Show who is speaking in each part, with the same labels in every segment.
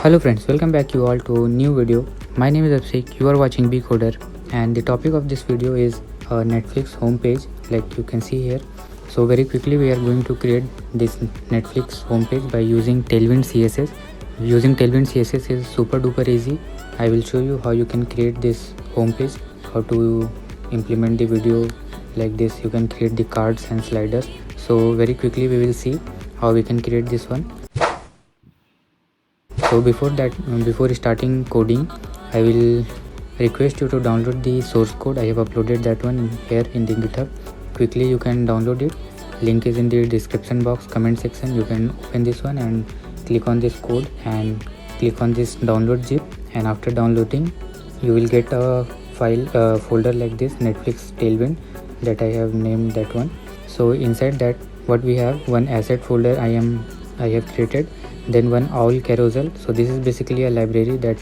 Speaker 1: Hello friends, welcome back you all to a new video. My name is Abhishek, you are watching Coder, and the topic of this video is Netflix homepage, like you can see here. So very quickly we are going to create this Netflix homepage by using Tailwind CSS. Using Tailwind CSS is super duper easy. I will show you how you can create this homepage, how to implement the video like this. You can create the cards and sliders. So very quickly we will see how we can create this one. So before starting coding, I will request you to download the source code. I have uploaded that one here in the Github. Quickly you can download it. Link is in the description box, comment section. You can open this one and click on this code and click on this download zip, and after downloading you will get a file folder like this, Netflix Tailwind, that I have named that one. So inside that what we have, one asset folder I have created, then one owl carousel. So this is basically a library that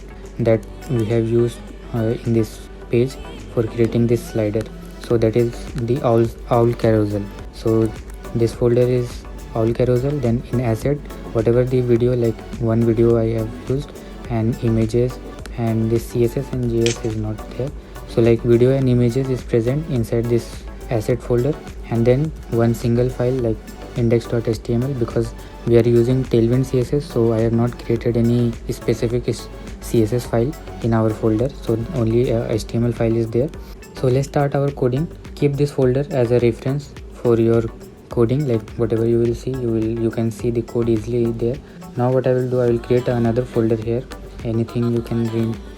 Speaker 1: we have used in this page for creating this slider. So that is the owl carousel. So this folder is owl carousel. Then in asset, whatever the video, like one video I have used, and images, and this CSS and JS is not there. So like video and images is present inside this asset folder, and then one single file like index.html, because we are using Tailwind CSS, so I have not created any specific CSS file in our folder, so only HTML file is there. So let's start our coding. Keep this folder as a reference for your coding, like whatever you will see, you can see the code easily there. Now what I will do, I will create another folder here, anything you can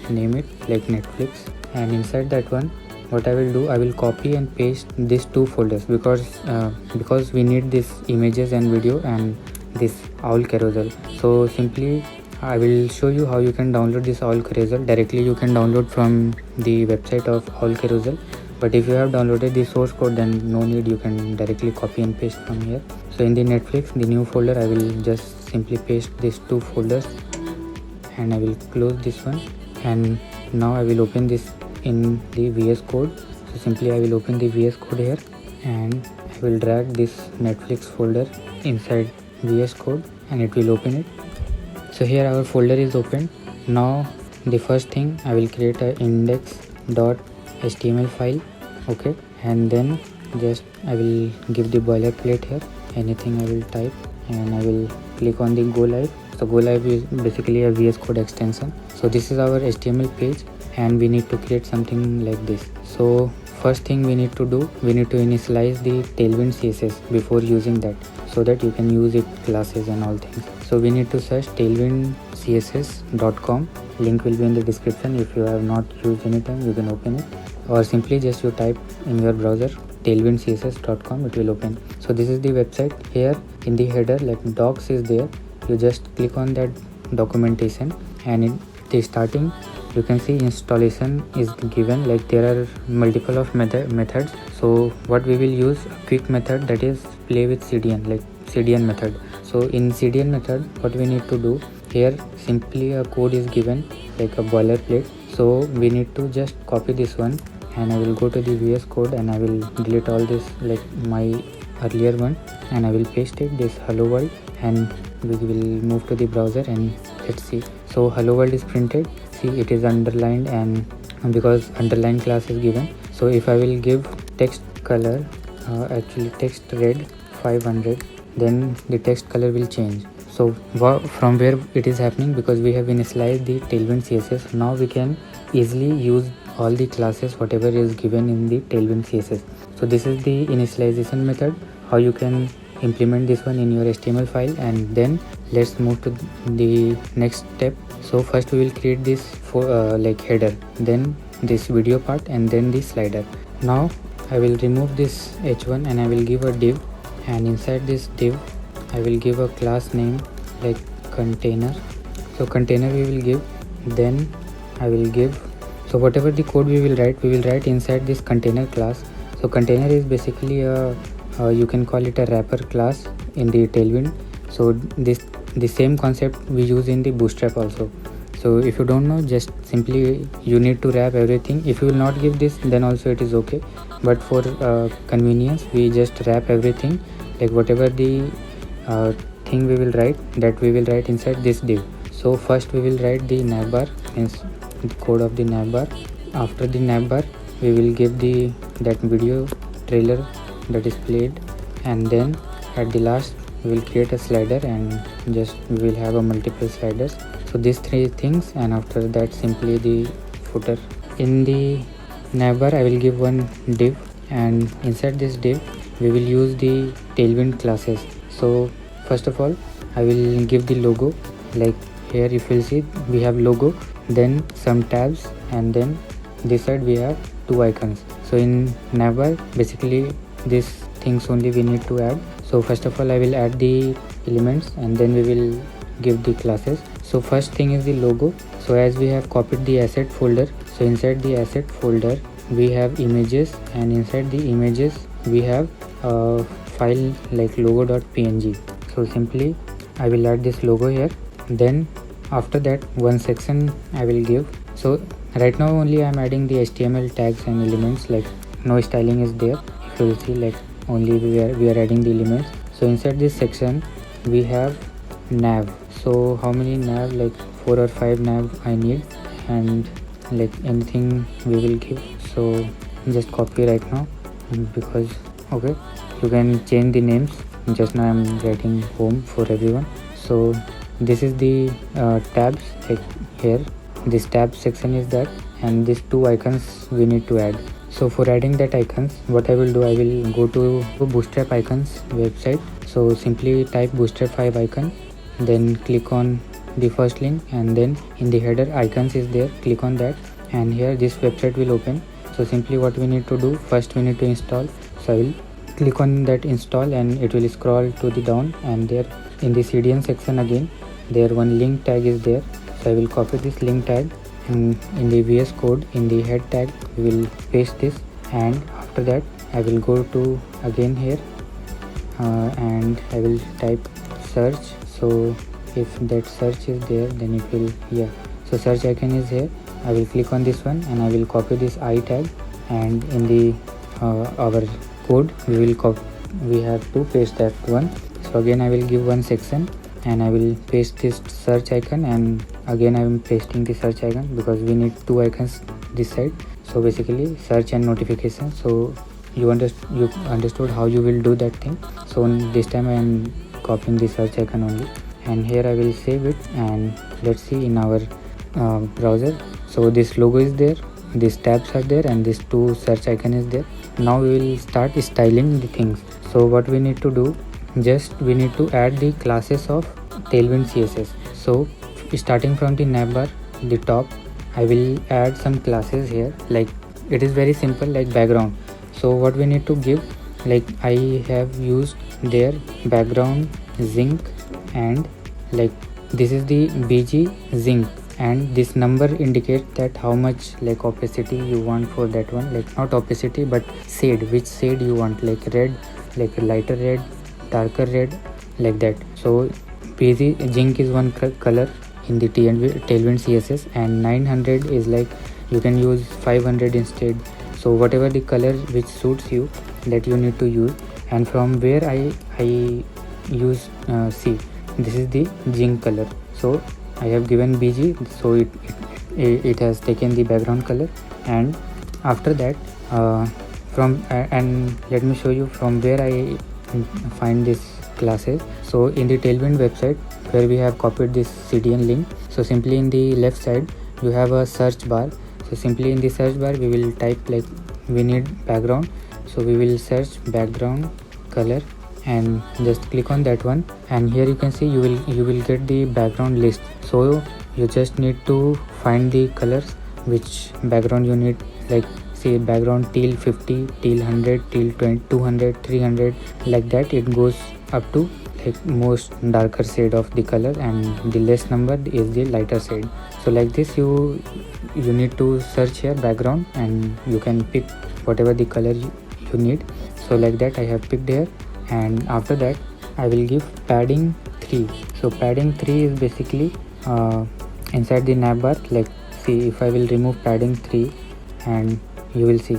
Speaker 1: rename it, like Netflix, and inside that one what I will do, I will copy and paste these two folders because we need this images and video and this owl carousel. So simply I will show you how you can download this owl carousel directly. You can download from the website of owl carousel, but if you have downloaded the source code, then no need, you can directly copy and paste from here. So in the Netflix, the new folder, I will just simply paste these two folders, and I will close this one, and now I will open this in the VS Code. So simply I will open the VS Code here, and I will drag this Netflix folder inside VS Code, and it will open it. So here our folder is open. Now the first thing, I will create a index.html file, okay, and then just I will give the boilerplate here, anything I will type, and I will click on the go live. So go live is basically a VS Code extension. So this is our HTML page, and we need to create something like this. So first thing we need to do, we need to initialize the Tailwind CSS before using that, so that you can use it classes and all things. So we need to search tailwindcss.com. Link will be in the description. If you have not used anytime, you can open it, or simply just you type in your browser tailwindcss.com, it will open. So this is the website. Here in the header, like docs is there, you just click on that documentation, and in the starting you can see installation is given, like there are multiple of methods. So what we will use, a quick method, that is play with CDN, like CDN method. So in CDN method what we need to do, here simply a code is given, like a boilerplate. So we need to just copy this one, and I will go to the VS Code, and I will delete all this, like my earlier one, and I will paste it, this hello world, and we will move to the browser and let's see. So hello world is printed. See, it is underlined, and because underline class is given. So if I will give text color, actually text red 500, then the text color will change. So from where it is happening, because we have initialized the Tailwind CSS, now we can easily use all the classes whatever is given in the Tailwind CSS. So this is the initialization method, how you can implement this one in your HTML file. And then let's move to the next step. So first we will create this like header, then this video part, and then the slider. Now I will remove this h1, and I will give a div, and inside this div I will give a class name like container. So container we will give, then I will give, so whatever the code we will write inside this container class. So container is basically a you can call it a wrapper class in the Tailwind. So the same concept we use in the Bootstrap also. So if you don't know, just simply you need to wrap everything. If you will not give this, then also it is okay, but for convenience we just wrap everything, like whatever the thing we will write, that we will write inside this div. So So first we will write the navbar, means the code of the navbar. After the navbar we will give that video trailer that is played, and then at the last we will create a slider, and just we will have a multiple sliders. So these three things, and after that simply the footer. In the navbar I will give one div, and inside this div we will use the Tailwind classes. So first of all I will give the logo. Like here if you will see, we have logo, then some tabs, and then this side we have two icons. So in Navbar basically these things only we need to add. So first of all I will add the elements, and then we will give the classes. So first thing is the logo. So as we have copied the asset folder, so inside the asset folder we have images, and inside the images we have a file like logo.png. So simply I will add this logo here. Then after that one section I will give. So right now only I am adding the HTML tags and elements, like no styling is there. If you will see, like only we are adding the elements. So inside this section we have nav. So how many nav? Like 4 or 5 nav I need, and like anything we will give. So just copy right now, because okay, you can change the names. Just now I'm writing home for everyone. So this is the tabs, like here this tab section is that, and these two icons we need to add. So for adding that icons, what I will do, I will go to Bootstrap Icons website. So simply type Bootstrap 5 icon, then click on the first link, and then in the header icons is there, click on that, and here this website will open. So simply what we need to do, first we need to install. So I will click on that install, and it will scroll to the down, and there in the CDN section again there one link tag is there. So I will copy this link tag, and in the VS Code in the head tag we will paste this, and after that I will go to again here and I will type search. So if that search is there, then it will, yeah, so search icon is here. I will click on this one, and I will copy this I tag, and in the our code we have to paste that one. So again I will give one section, and I will paste this search icon, and again I am pasting the search icon because we need two icons this side. So basically search and notification. So you understood how you will do that thing. So this time I am copying the search icon only, and here I will save it, and let's see in our browser. So this logo is there, these tabs are there, and this two search icon is there. Now we will start styling the things. So what we need to do, just we need to add the classes of Tailwind CSS. So starting from the navbar, the top, I will add some classes here. Like it is very simple, like background. So what we need to give, like I have used their background zinc, and like this is the BG zinc, and this number indicates that how much like opacity you want for that one, like not opacity but shade, which shade you want, like red, like lighter red, darker red, like that. So BG zinc is one color in the Tailwind CSS, and 900 is like you can use 500 instead. So whatever the color which suits you, that you need to use. And from where I use see, this is the zinc color. So I have given BG, so it has taken the background color. And after that and let me show you from where I find this classes. So in the Tailwind website where we have copied this CDN link, so simply in the left side you have a search bar. So simply in the search bar we will type, like we need background, so we will search background color, and just click on that one, and here you can see you will get the background list. So you just need to find the colors which background you need, like say background teal 50, teal 100, teal 20, 200, 300, like that. It goes up to like most darker shade of the color, and the less number is the lighter shade. So like this you need to search here background, and you can pick whatever the color you need. So like that I have picked here, and after that I will give padding 3. So padding 3 is basically inside the navbar. Like see, if I will remove padding 3, and you will see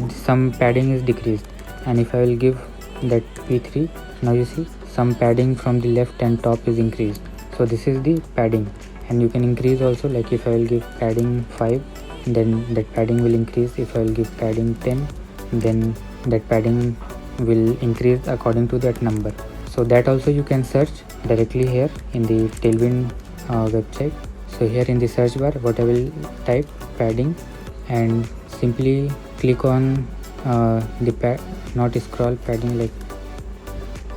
Speaker 1: some padding is decreased, and if I will give that P3, now you see some padding from the left and top is increased. So this is the padding. and you can increase also, like if I will give padding 5, then that padding will increase. If I will give padding 10, then that padding will increase according to that number. So that also you can search directly here in the Tailwind website. So here in the search bar, what I will type padding, and simply click on not scroll, padding, like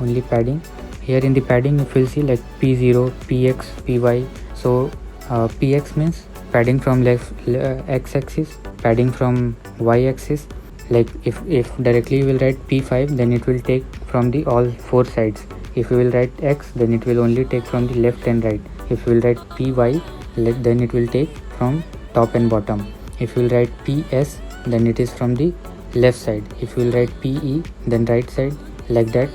Speaker 1: only padding. Here in the padding if you'll see like P0, PX, PY. So PX means padding from x-axis, padding from y-axis. Like if directly you will write P5, then it will take from the all 4 sides. If you will write X, then it will only take from the left and right. If you will write PY, then it will take from top and bottom. If you will write PS, then it is from the left side. If you will write PE, then right side, like that.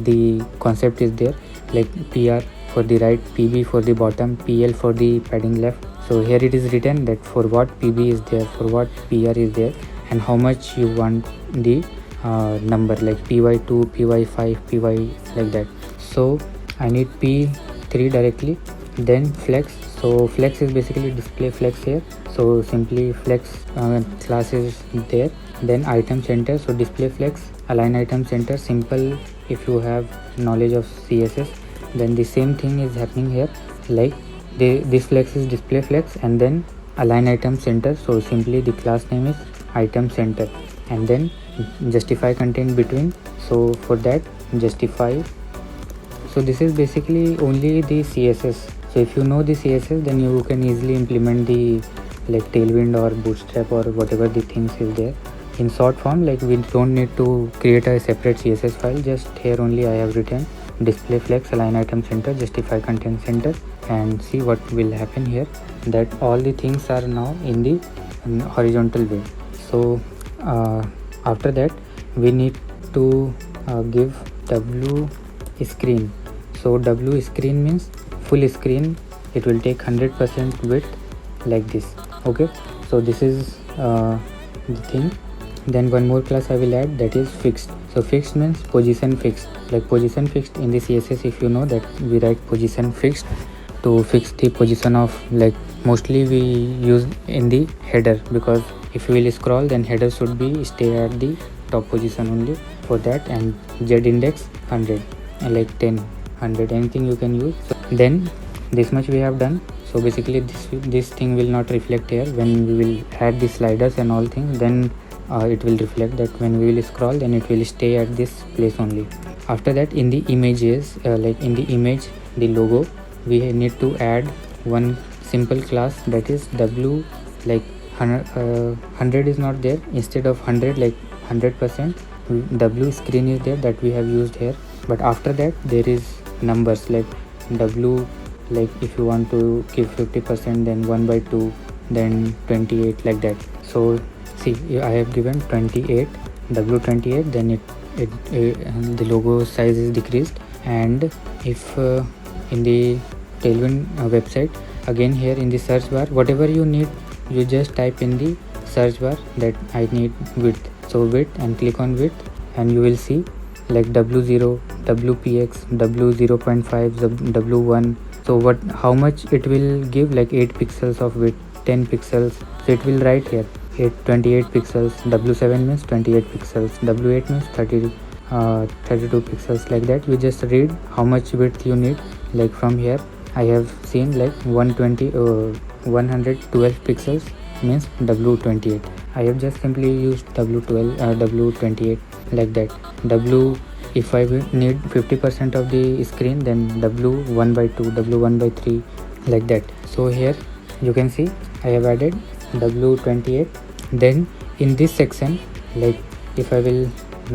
Speaker 1: The concept is there, like PR for the right, PB for the bottom, PL for the padding left. So here it is written that for what PB is there, for what PR is there, and how much you want the number, like PY2, PY5, PY, like that. So I need P3 directly, then flex. So flex is basically display flex here. So simply flex class is there. Then item center, so display flex, align item center, simple. If you have knowledge of CSS, then the same thing is happening here, like this flex is display flex, and then align item center. So simply the class name is item center, and then justify content between. So for that, justify. So this is basically only the CSS. So if you know the CSS, then you can easily implement the like Tailwind or Bootstrap or whatever the things is there in short form. Like we don't need to create a separate CSS file. Just here only I have written display flex, align item center, justify content center, and see what will happen here, that all the things are now in the horizontal way. So after that we need to give W screen. So W screen means full screen. It will take 100% width, like this. Okay, so this is the thing. Then one more class I will add, that is fixed. So fixed means position fixed, like position fixed in the CSS. If you know that we write position fixed to fix the position of, like mostly we use in the header, because if you will scroll, then header should be stay at the top position only. For that, and Z index 100, and like 10, 100, anything you can use. So then this much we have done. So basically this thing will not reflect here. When we will add the sliders and all things, then it will reflect that. When we will scroll, then it will stay at this place only. After that, in the images, like in the image, the logo, we need to add one simple class, that is W, like 100 is not there. Instead of 100, like 100%, W screen is there, that we have used here. But after that there is numbers, like W, like if you want to give 50%, then 1/2, then 28, like that. So see, I have given 28, W28, then the logo size is decreased. And if in the Tailwind website, again here in the search bar, whatever you need, you just type in the search bar that I need width. So width, and click on width, and you will see like W0, WPX, W0.5, W1. So how much it will give, like 8 pixels of width, 10 pixels. So it will write here 28 pixels. W7 means 28 pixels, W8 means 32 pixels, like that. You just read how much width you need. Like from here I have seen like 112 pixels means W28. I have just simply used W28, like that. If I will need 50% of the screen, then W1/2, W1/3, like that. So here you can see I have added W28. Then in this section, like if I will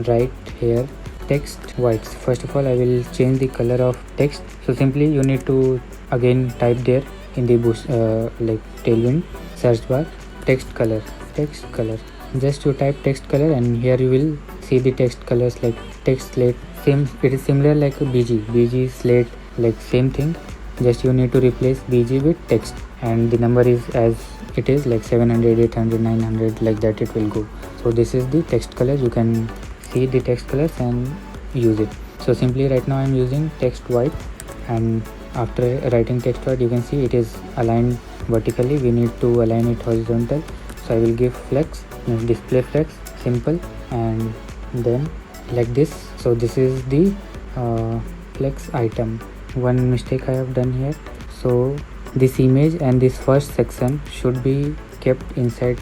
Speaker 1: write here text whites, first of all I will change the color of text. So simply you need to again type there in the like Tailwind search bar, text color. Just you type text color, and here you will see the text colors, like text slate. Same, it is similar like BG slate, like same thing. Just you need to replace BG with text, and the number is as it is, like 700, 800, 900, like that it will go. So this is the text color. You can see the text colors and use it. So simply right now I am using text white, and after writing text void, you can see it is aligned vertically. We need to align it horizontal, so I will give flex, means display flex, simple, and then like this. So this is the flex item. One mistake I have done here, so this image and this first section should be kept inside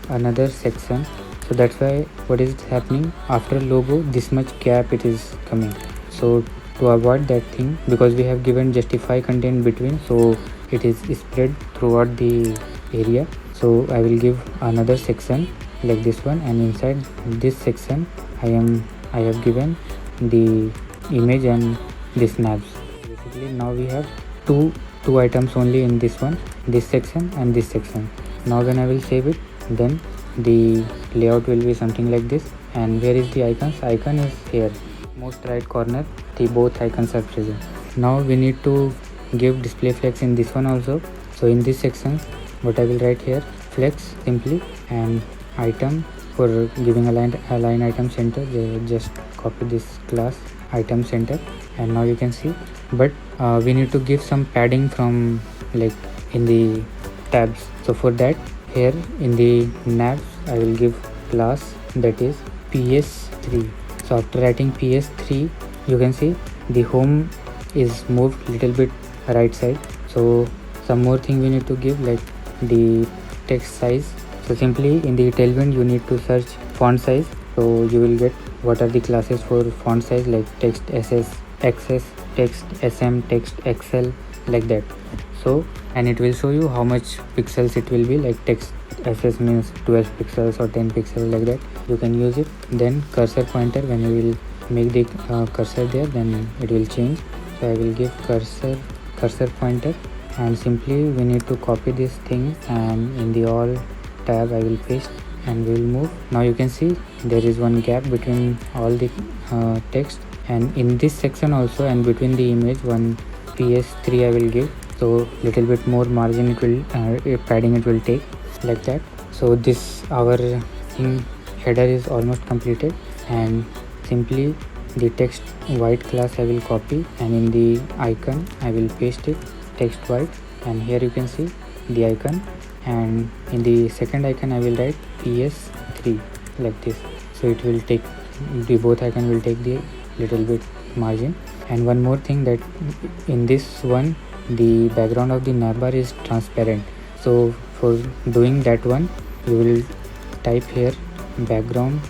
Speaker 1: another section. So that's why what is happening, after logo this much gap it is coming. So to avoid that thing, because we have given justify content between, so it is spread throughout the area. So I will give another section like this one, and inside this section I have given the image and the snaps. Basically now we have two items only in this one, this section and this section. Now when I will save it, then the layout will be something like this. And where is the icons? Icon is here, most right corner, the both icons are present. Now we need to give display flex in this one also. So in this section what I will write here, flex simply, and item for giving align item center, just copy this class item center. And now you can see, but we need to give some padding from like in the tabs. So for that, here in the navs I will give class that is ps3. So after writing ps3, you can see the home is moved little bit right side. So some more thing we need to give, like the text size. So simply in the Tailwind you need to search font size, so you will get what are the classes for font size, like text ss, xs, text sm, text xl, like that. So and it will show you how much pixels it will be, like text ss means 12 pixels or 10 pixels, like that you can use it. Then cursor pointer, when you will make the cursor there, then it will change. So I will give cursor pointer, and simply we need to copy this thing, and in the all tab I will paste and we will move. Now you can see there is one gap between all the text, and in this section also, and between the image, one ps3 I will give. So little bit more margin it will padding it will take, like that. So this our thing header is almost completed, and simply the text white class I will copy, and in the icon I will paste it text white, and here you can see the icon, and in the second icon I will write ps3 like this. So it will take the both icon will take the little bit margin. And one more thing, that in this one the background of the navbar is transparent. So for doing that one, you will type here background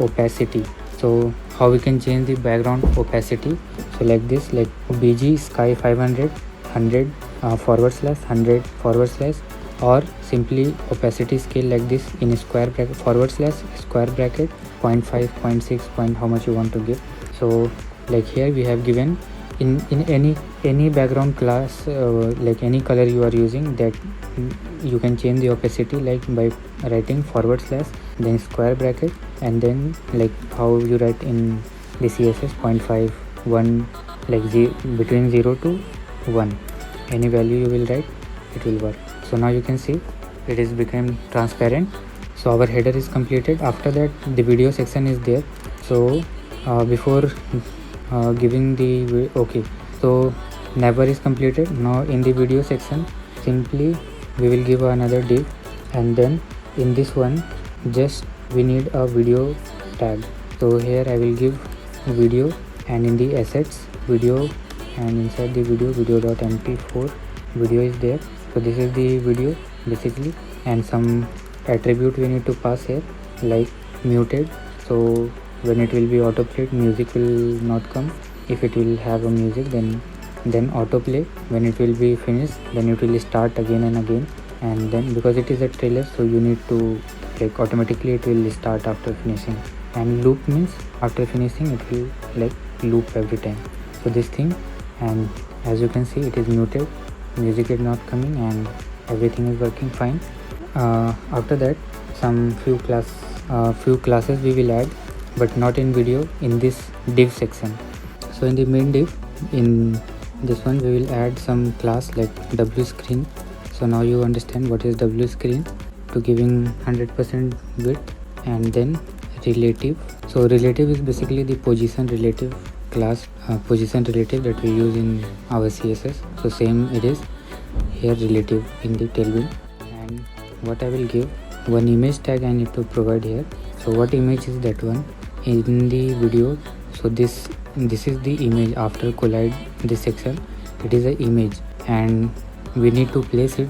Speaker 1: opacity. So how we can change the background opacity? So like this, like bg sky 500 100 /100 / or simply opacity scale like this in square bracket / square bracket 0.5 0.6 how much you want to give. So like here we have given in any background class, like any color you are using, that you can change the opacity like by writing / then square bracket, and then like how you write in the css 0.5 1, like between 0 to 1, any value you will write, it will work. So now you can see it is become transparent. So our header is completed. After that the video section is there. So before giving the so Navbar is completed. Now in the video section, simply we will give another div, and then in this one just we need a video tag. So here I will give video, and in the assets video, and inside the video.mp4 video is there. So this is the video basically, and some attribute we need to pass here like muted. So when it will be autoplayed, music will not come. If it will have a music, then autoplay. When it will be finished, then it will start again and again. And then because it is a trailer, so you need to like automatically it will start after finishing. And loop means after finishing it will like loop every time. So this thing, and as you can see it is muted, music is not coming, and everything is working fine. After that some few classes we will add, but not in video, in this div section. So in the main div, in this one we will add some class like wscreen. So now you understand what is wscreen, to giving 100% width. And then relative. So relative is basically the position relative class position relative that we use in our CSS. So same it is here, relative in the Tailwind. And what I will give, one image tag I need to provide here. So what image is that one in the video? So this is the image after collide this section. It is an image and we need to place it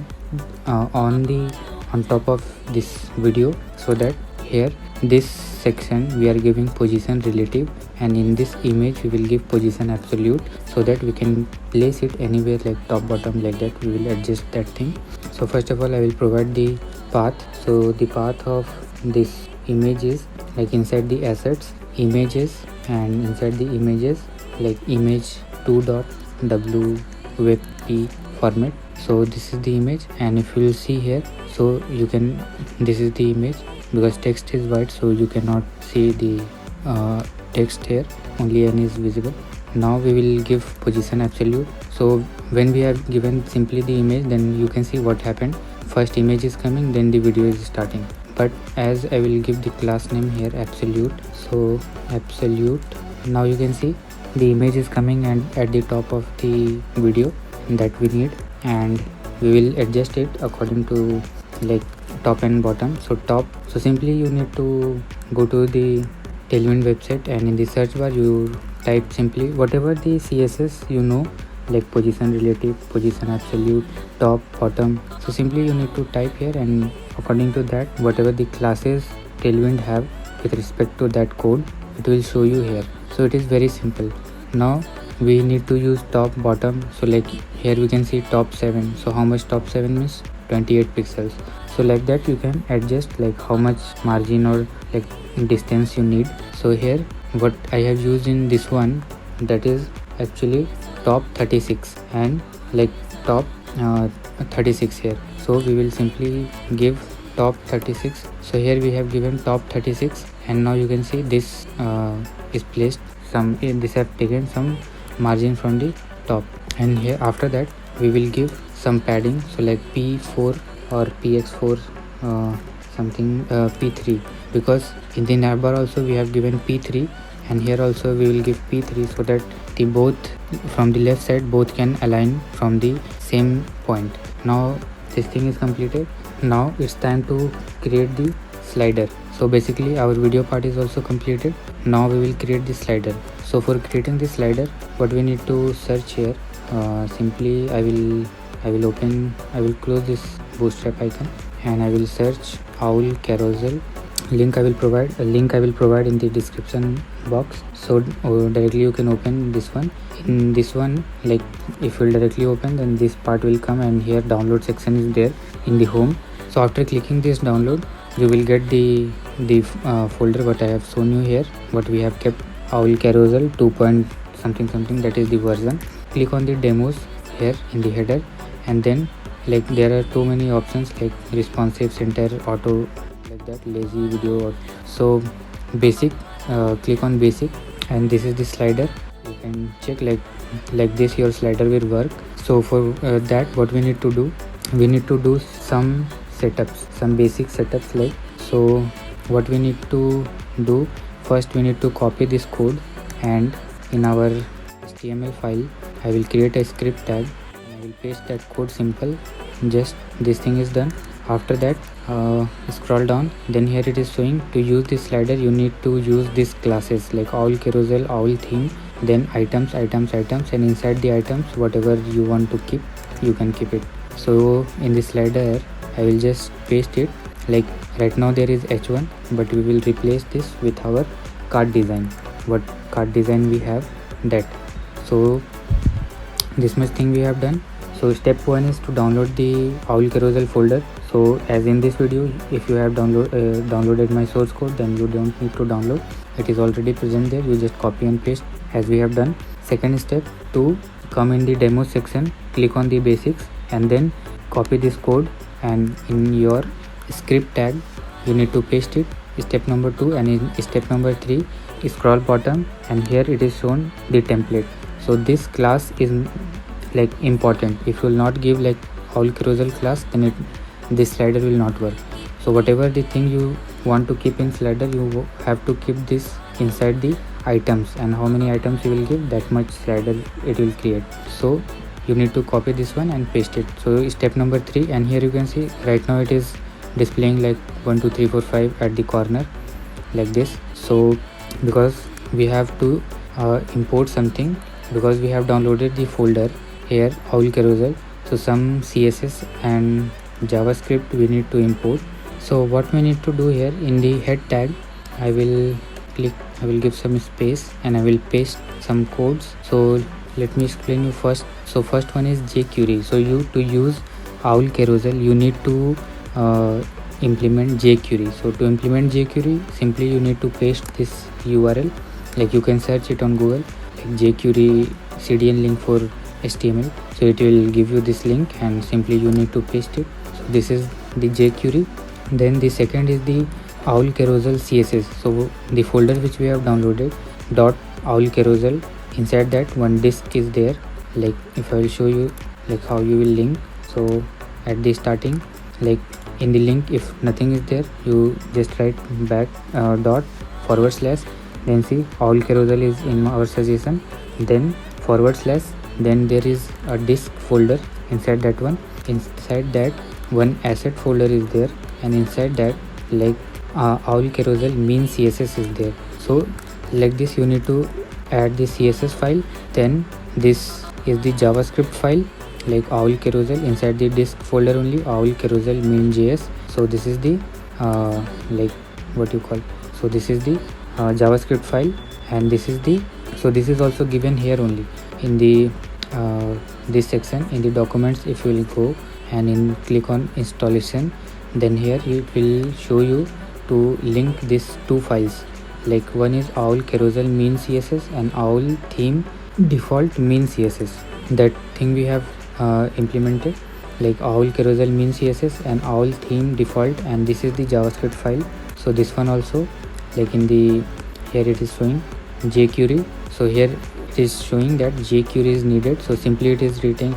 Speaker 1: on top of this video, so that here this section we are giving position relative, and in this image we will give position absolute, so that we can place it anywhere like top, bottom, like that. We will adjust that thing. So first of all I will provide the path. So the path of this image is like inside the assets, images, and inside the images like image 2.webp format. So this is the image, and if you will see here, so you can, this is the image, because text is white so you cannot see the text here, only n is visible. Now we will give position absolute. So when we have given simply the image, then you can see what happened. First image is coming, then the video is starting. But as I will give the class name here absolute, so absolute, now you can see the image is coming and at the top of the video that we need, and we will adjust it according to like top and bottom. So top, so simply you need to go to the Tailwind website, and in the search bar you type simply whatever the CSS you know, like position relative, position absolute, top, bottom. So simply you need to type here, and according to that whatever the classes Tailwind have with respect to that code, it will show you here. So it is very simple. Now we need to use top, bottom. So like here we can see top 7. So how much top 7 means? 28 pixels. So like that you can adjust like how much margin or like distance you need. So here what I have used in this one, that is actually top 36 and like top 36 here. So we will simply give top 36. So here we have given top 36, and now you can see this is placed some, this have taken some margin from the top, and here after that we will give some padding. So like P4 or PX4 something P3, because in the Navbar also we have given P3, and here also we will give P3, so that the both from the left side both can align from the same point. Now this thing is completed. Now it's time to create the slider. So basically our video part is also completed. Now we will create the slider. So for creating the slider, what we need to search here, simply I will close this Bootstrap icon, and I will search owl carousel. Link I will provide in the description box. So directly you can open this one. In this one, like if you will directly open, then this part will come, and here download section is there in the home. So after clicking this download, you will get the folder what I have shown you here, what we have kept, owl carousel 2. something, that is the version. Click on the demos here in the header, and then like there are too many options like responsive, center, auto, like that, lazy video. So basic, click on basic, and this is the slider. You can check like this your slider will work. So for that what we need to do, we need to do some setups, some basic setups. Like, so what we need to do, first we need to copy this code, and in our HTML file I will create a script tag, and I will paste that code. Simple, just this thing is done. After that scroll down, then here it is showing to use this slider you need to use these classes like owl carousel, owl theme, then items, and inside the items whatever you want to keep, you can keep it. So in this slider I will just paste it. Like right now there is h1, but we will replace this with our card design. What card design we have, that. So this much thing we have done. So step 1 is to download the owl carousel folder. So as in this video, if you have downloaded my source code, then you don't need to download, it is already present there. You just copy and paste as we have done. Second step, to come in the demo section, click on the basics, and then copy this code, and in your script tag you need to paste it. Step number 2, and in step number 3 scroll bottom, and here it is shown the template. So this class is like important. If you will not give like owl carousel class, then this slider will not work. So whatever the thing you want to keep in slider, you have to keep this inside the items, and how many items you will give, that much slider it will create. So you need to copy this one and paste it. So step number 3, and here you can see right now it is displaying like 1 2 3 4 5 at the corner like this. So because we have to import something, because we have downloaded the folder here, owl carousel, so some CSS and JavaScript we need to import. So what we need to do here, in the head tag I will give some space and I will paste some codes. So let me explain you first. So first one is jQuery. So to use owl carousel you need to implement jQuery. So to implement jQuery, simply you need to paste this URL, like you can search it on Google, like jQuery CDN link for HTML. So it will give you this link and simply you need to paste it. So this is the jQuery. Then the second is the owl carousel CSS. So the folder which we have downloaded, .owl carousel, inside that one disk is there. Like if I will show you like how you will link. So at the starting, like in the link, if nothing is there, you just write back / then see owl carousel is in our suggestion, then / then there is a disk folder. Inside that one, inside that one asset folder is there, and inside that like owl carousel mean CSS is there. So like this you need to add the CSS file. Then this is the JavaScript file, like owl carousel, inside the disk folder only owl carousel main.js. So this is the like what you call, so this is the JavaScript file, and this is the, so this is also given here only in the this section in the documents. If you will go and click on installation, then here it will show you to link these two files, like one is owl carousel mean CSS and owl theme default mean CSS. That thing we have implemented, like owl carousel mean CSS and owl theme default, and this is the JavaScript file. So this one also, like in the here it is showing jQuery. So here it is showing that jQuery is needed. So simply it is written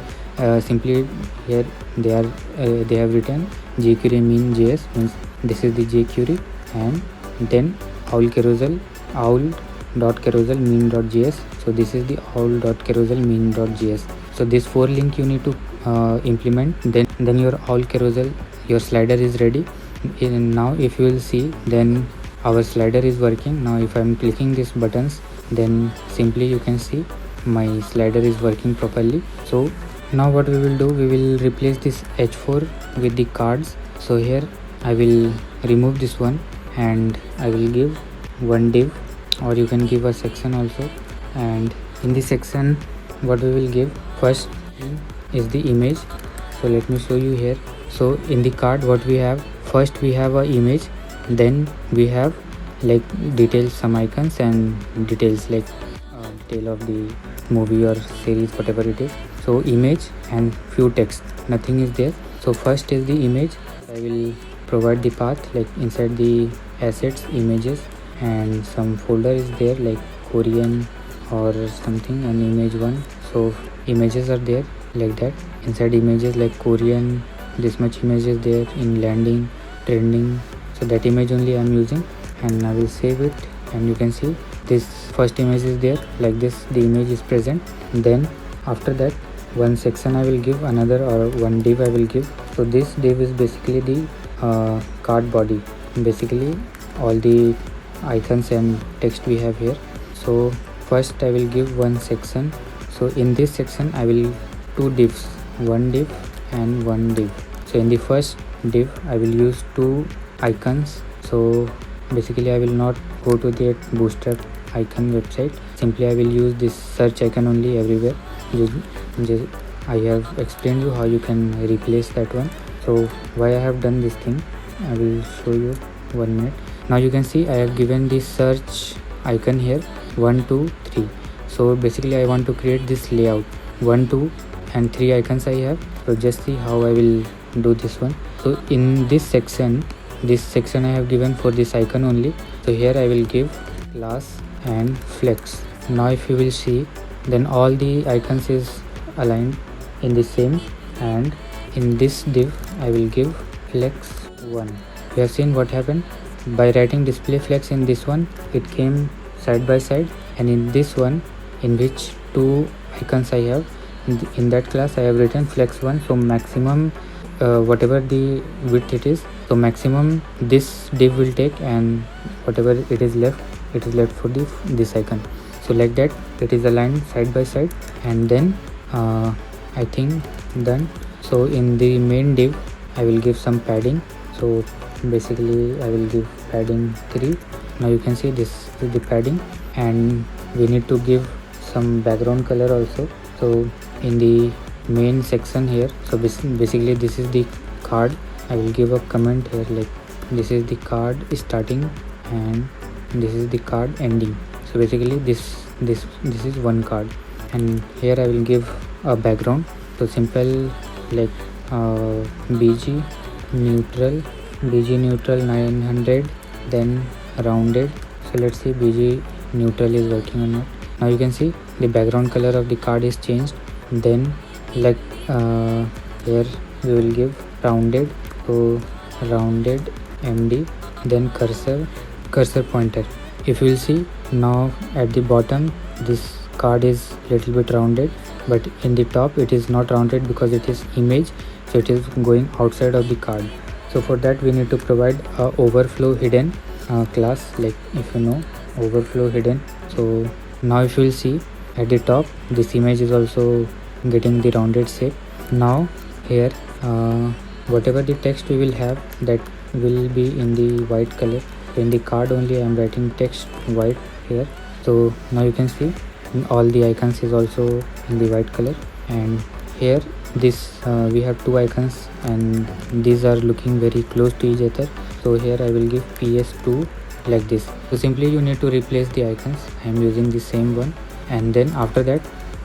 Speaker 1: simply here they have written jQuery mean.js, means this is the jQuery, and then owl carousel owl.carousel mean.js. So this is the owl.carousel mean.js. So this 4 link you need to implement, then your owl carousel, your slider is ready. Now if you will see, then our slider is working. Now if I am clicking these buttons, then simply you can see my slider is working properly. So now what we will do, we will replace this h4 with the cards. So here I will remove this one and I will give one div, or you can give a section also. And in this section what we will give, first is the image. So let me show you here. So in the card what we have, first we have a image, then we have like details, some icons and details, like detail of the movie or series, whatever it is. So image and few text, nothing is there. So first is the image. I will provide the path, like inside the assets images, and some folder is there like Korean or something, and image 1. So images are there like that. Inside images like Korean, this much images there, in landing, trending. So that image only I am using, and I will save it, and you can see this first image is there like this, the image is present. Then after that one section I will give, another or one div I will give. So this div is basically the card body, basically all the icons and text we have here. So first I will give one section. So in this section I will two divs, one div and one div. So in the first div I will use two icons. So basically I will not go to the Bootstrap icon website, simply I will use this search icon only everywhere. I have explained you how you can replace that one. So why I have done this thing, I will show you 1 minute. Now you can see I have given the search icon here 1 2 3. So basically I want to create this layout, 1 2 and 3 icons I have. So just see how I will do this one. So in this section I have given for this icon only. So here I will give class and flex. Now if you will see, then all the icons is aligned in the same, and in this div I will give flex 1. You have seen what happened by writing display flex in this one, it came side by side, and in this one, in which two icons I have, in that class I have written flex1, so maximum whatever the width it is, so maximum this div will take, and whatever it is left for this icon. So like that it is aligned side by side, and then I think done. So in the main div I will give some padding, so basically I will give padding 3. Now you can see this is the padding, and we need to give some background color also. So in the main section here, so basically this is the card. I will give a comment here like this is the card starting and this is the card ending. So basically this is one card, and here I will give a background. So simple like bg neutral 900, then rounded. So let's see bg neutral is working or not. Now you can see the background color of the card is changed. Then like here we will give rounded, so rounded md, then cursor pointer. If you will see now at the bottom this card is little bit rounded, but in the top it is not rounded because it is image, so it is going outside of the card. So for that we need to provide a overflow hidden class, like if you know overflow hidden. So now if you will see at the top this image is also getting the rounded shape. Now here whatever the text we will have, that will be in the white color. So in the card only I am writing text white here. So now you can see all the icons is also in the white color, and here this we have two icons and these are looking very close to each other. So here I will give ps2 like this. So simply you need to replace the icons. I am using the same one, and then after that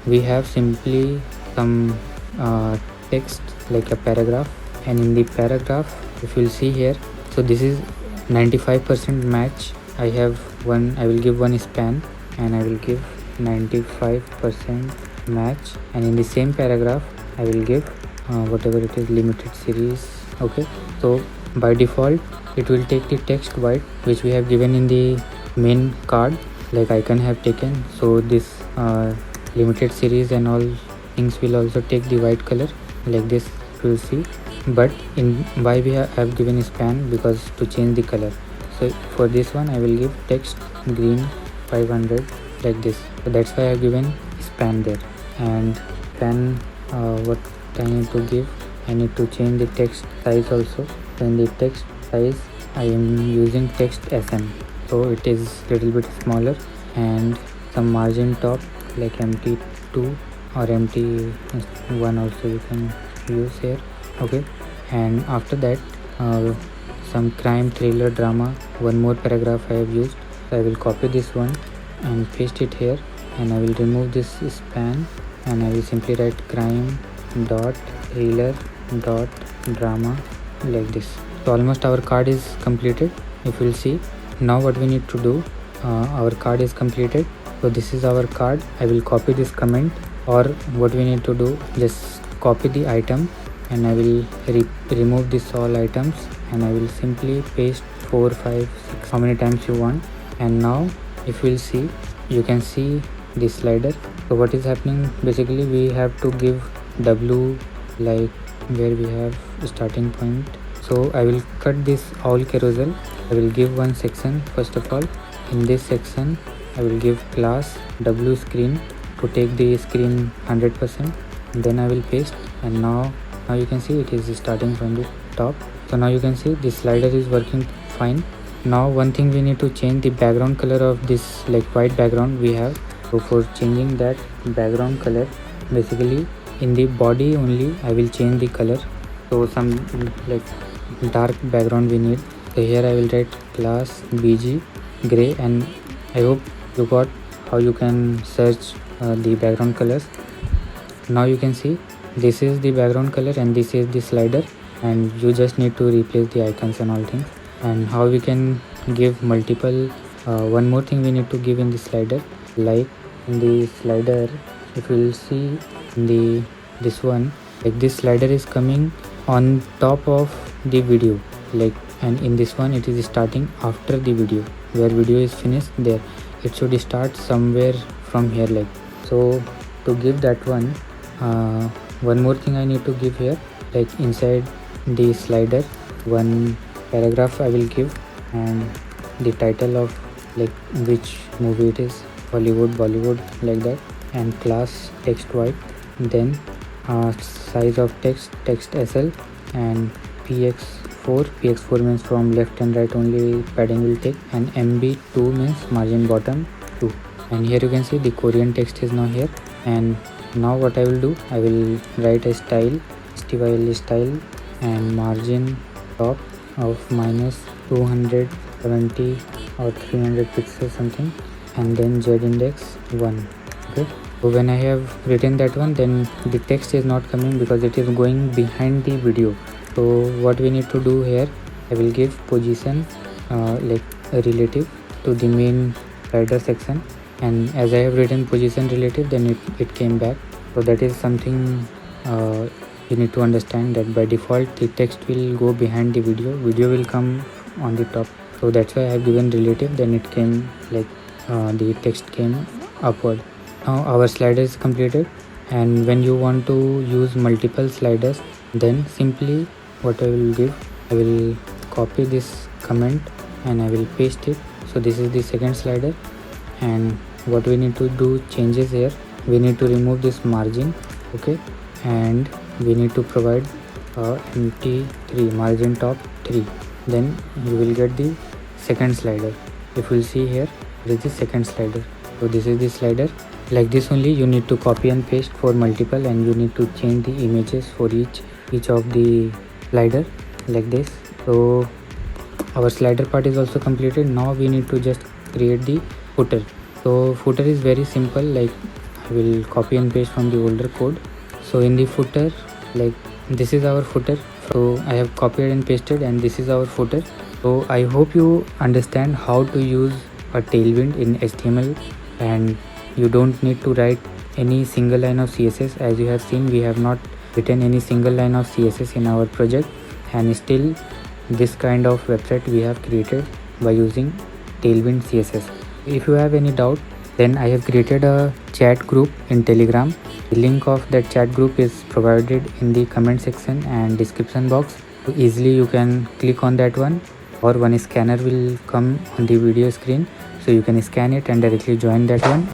Speaker 1: we have simply some text like a paragraph, and in the paragraph if you will see here, so this is 95% match. I will give one span and I will give 95% match, and in the same paragraph I will give whatever it is limited series. Okay, so by default it will take the text white which we have given in the main card, like icon have taken. So this limited series and all things will also take the white color like this, you will see. But in why we have given a span, because to change the color. So for this one I will give text green 500 like this. So that's why I have given span there. And span what I need to give, I need to change the text size also. So in the text size I am using text sm, so it is little bit smaller, and some margin top like mt2 or mt1 also you can use here. Okay, and after that some crime, thriller, drama, one more paragraph I have used. So I will copy this one and paste it here, and I will remove this span, and I will simply write crime dot thriller dot drama like this. So almost our card is completed. If you will see now what we need to do, our card is completed. So this is our card. I will copy this comment, or what we need to do, just copy the item and I will remove this all items, and I will simply paste 4, 5, 6 how many times you want. And now if you will see, you can see this slider. So what is happening, basically we have to give w like where we have starting point. So I will cut this all carousel. I will give one section. First of all, in this section I will give class w screen to take the screen 100%. Then I will paste, and now you can see it is starting from the top. So now you can see this slider is working fine. Now one thing we need to change the background color of this, like white background we have. So for changing that background color, basically in the body only I will change the color. So some like dark background we need. So here I will write class bg gray, and I hope you got how you can search the background colors. Now you can see this is the background color and this is the slider, and you just need to replace the icons and all things. And how we can give multiple one more thing we need to give in the slider, like in the slider if you will see in this one, like this slider is coming on top of the video, like, and in this one it is starting after the video, where video is finished there. it should start somewhere from here, like so. To give that one more thing I need to give here, like inside the slider, one paragraph I will give, and the title of like which movie it is, Hollywood, Bollywood, like that, and class text white, then size of text SL, and px4 means from left and right only padding will take, and mb2 means margin bottom 2. And here you can see the Korean text is now here. And now what I will do, I will write a style, style, and margin top of minus 270 or 300 pixels something, and then z index 1. Okay, so when I have written that one, then the text is not coming because it is going behind the video. So what we need to do here, I will give position like a relative to the main slider section, and as I have written position relative, then it came back. So that is something you need to understand, that by default the text will go behind the video will come on the top. So that's why I have given relative, then it came like the text came upward. Now our slider is completed, and when you want to use multiple sliders, then simply what I will give, I will copy this comment and I will paste it. So this is the second slider, and what we need to do changes here, we need to remove this margin, okay, and we need to provide empty 3 margin top 3, then you will get the second slider. If you will see here, this is the second slider. So this is the slider. Like this only you need to copy and paste for multiple, and you need to change the images for each of the slider like this. So our slider part is also completed. Now we need to just create the footer. So footer is very simple, like I will copy and paste from the older code. So in the footer, like this is our footer, so I have copied and pasted, and this is our footer. So I hope you understand how to use a Tailwind in HTML, and you don't need to write any single line of CSS. As you have seen, we have not written any single line of CSS in our project, and still this kind of website we have created by using Tailwind CSS. If you have any doubt, then I have created a chat group in Telegram. The link of that chat group is provided in the comment section and description box. So easily you can click on that one, or one scanner will come on the video screen, so you can scan it and directly join that one.